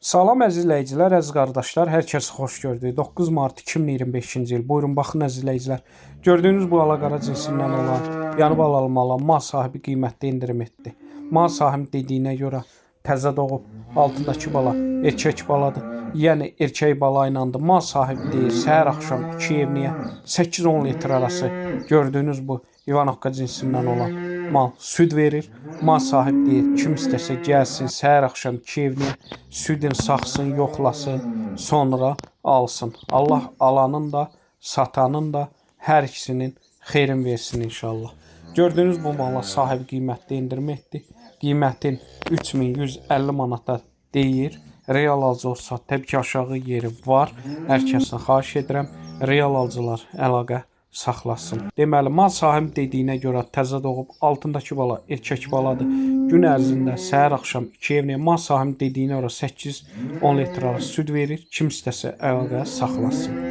Salam əziz izləyicilər, əziz qardaşlar, hər kəsi xoş gördük. 9 mart 2025-ci il. Buyurun baxın əziz izləyicilər. Gördüyünüz bu alaqara cinsindən olan, yanı balalı mal sahibi qiymətdə endirim etdi. Mal sahibi dediyinə görə təzə doğub, altındakı bala erkək baladır. Yəni erkək bala inandı. Mal sahibi deyir, səhər axşam 2 evniyə 8-10 litr arası gördüyünüz bu İvanovka cinsindən olan mal süd verir. Mal sahibi deyir, kim istəsə gəlsin, səhər axşam 2 evniyə südün saxsın, yoxlasın, sonra alsın. Allah alanın da, satanın da hər ikisinin xeyrin versin inşallah. Gördüyünüz bu mala sahib qiymətdə endirim etdi. Qiymətin 3150 manata deyir. Real alıcı olsa təbii ki aşağı yeri var. Hər kəsdən xahiş edirəm, real alıcılar əlaqə saxlasın. Deməli, mal sahibi dediyinə görə təzə doğub, altındakı bala erkək baladır. Gün ərzində səhər axşam 2 evliyə, mal sahibi dediyinə görə 8-10 litr arası süd verir. Kim istəsə əlaqə saxlasın.